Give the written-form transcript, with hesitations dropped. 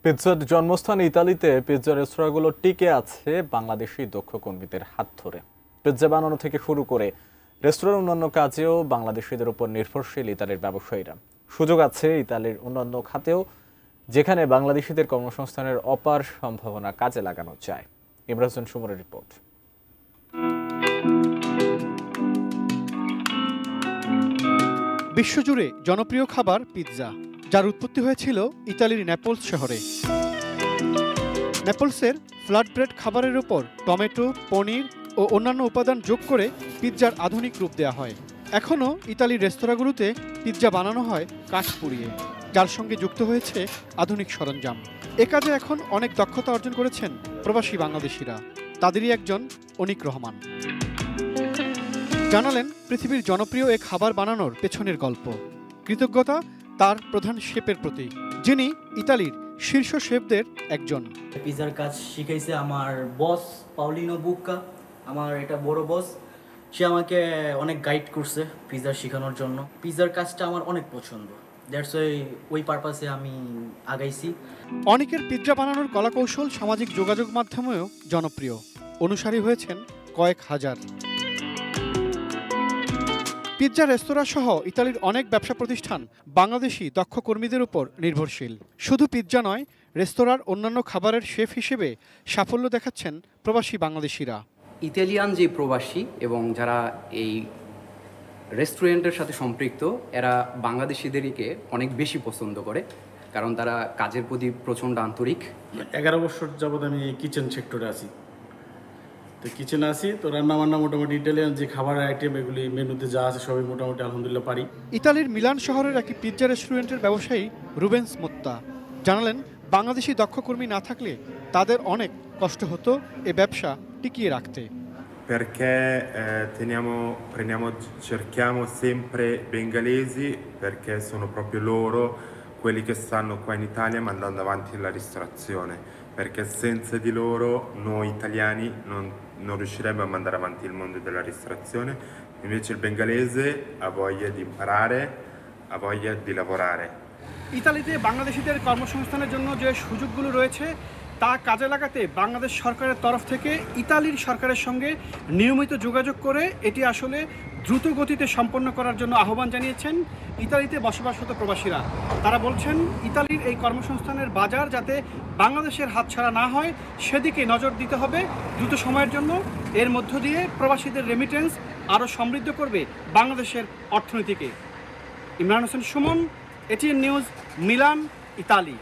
পিৎজার জন্মস্থান ইতালিতে পিৎজা রেস্তোরাঁগুলো টিকে আছে বাংলাদেশি দক্ষ কর্মীদের হাত ধরে। পিৎজা বানানো থেকে শুরু করে রেস্তোরাঁর অন্যান্য কাজেও বাংলাদেশিদের উপর নির্ভরশীল ইতালির ব্যবসায়ীরা। সুযোগ আছে ইতালির অন্যান্য খাতেও, যেখানে বাংলাদেশিদের কর্মসংস্থানের অপার সম্ভাবনা কাজে লাগানো যায়। ইমরান হোসেন সুমনের রিপোর্ট। বিশ্বজুড়ে জনপ্রিয় খাবার পিৎজা, যার উৎপত্তি হয়েছিল ইতালির নেপলস শহরে। নেপলসের ফ্ল্যাট ব্রেড খাবারের উপর টমেটো, পনির ও অন্যান্য উপাদান যোগ করে পিৎজার আধুনিক রূপ দেওয়া হয়। এখনও ইতালির রেস্তোরাঁগুলোতে পিৎজা বানানো হয় কাঠ পুড়িয়ে, যার সঙ্গে যুক্ত হয়েছে আধুনিক সরঞ্জাম। এ কাজে এখন অনেক দক্ষতা অর্জন করেছেন প্রবাসী বাংলাদেশিরা। তাদেরই একজন অনিক রহমান জানালেন পৃথিবীর জনপ্রিয় এ খাবার বানানোর পেছনের গল্প। কৃতজ্ঞতা তার প্রধান শেফের প্রতি, যিনি ইতালির শীর্ষ শেফদের একজন। পিৎজার কাজ শিখাইছে আমার বস পাউলিনো বুক্কা, আমার এটা বড় বস। সে আমাকে অনেক গাইড করছে পিৎজা শেখানোর জন্য। পিৎজার কাজটা আমার অনেক পছন্দ, দ্যাটস ওই পারপাসে আমি আগাইছি। অনেকের পিৎজা বানানোর কলাকৌশল সামাজিক যোগাযোগ মাধ্যমেও জনপ্রিয়। অনুসারী হয়েছেন কয়েক হাজার। পিৎজা রেস্তোরাঁ সহ ইতালির অনেক ব্যবসা প্রতিষ্ঠান বাংলাদেশি দক্ষ কর্মীদের উপর নির্ভরশীল। শুধু পিৎজা নয়, রেস্তোরাঁর অন্যান্য খাবারের শেফ হিসেবে সাফল্য দেখাচ্ছেন প্রবাসী বাংলাদেশিরা। ইতালিয়ান যে প্রবাসী এবং যারা এই রেস্টুরেন্টের সাথে সম্পৃক্ত, এরা বাংলাদেশিদেরকে অনেক বেশি পছন্দ করে, কারণ তারা কাজের প্রতি প্রচণ্ড আন্তরিক। 11 বছর যাবৎ আমি কিচেন সেক্টরে আছি। তো কিচেনে আছি, তো রান্নাবান্না মোটামুটি ইটালিয়ান যে খাবার আইটেম এগুলি মেনুতে যা আছে সবই মোটামুটি আলহামদুলিল্লাহ পারি। ইতালির মিলান শহরের একটি পিৎজা রেস্টুরেন্টের ব্যবসায়ী রুবেন্স মোত্তা জানালেন, বাংলাদেশি দক্ষ কর্মী না থাকলে তাদের অনেক কষ্ট হতো এ ব্যবসা টিকিয়ে রাখতে। Perché cerchiamo sempre bengalesi, perché sono proprio loro quelli che stanno qua in Italia mandando avanti la ristorazione, perché senza di loro noi italiani non riusciremmo a mandare avanti il mondo della ristorazione. Invece il bengalese ha voglia di imparare, ha voglia di lavorare. ইতালিতে বাংলাদেশিদের কর্মসংস্থানের জন্য যে সুযোগগুলো রয়েছে তা কাজে লাগাতে বাংলাদেশ সরকারের তরফ থেকে ইতালির সরকারের সঙ্গে নিয়মিত যোগাযোগ করে এটি আসলে দ্রুত গতিতে সম্পন্ন করার জন্য আহ্বান জানিয়েছেন ইতালিতে বসবাসরত প্রবাসীরা। তারা বলছেন, ইতালির এই কর্মসংস্থানের বাজার যাতে বাংলাদেশের হাতছাড়া না হয় সেদিকে নজর দিতে হবে দ্রুত সময়ের জন্য। এর মধ্য দিয়ে প্রবাসীদের রেমিটেন্স আরও সমৃদ্ধ করবে বাংলাদেশের অর্থনীতিকে। Imran Hossain Suman, ATN news, Milan, Italy.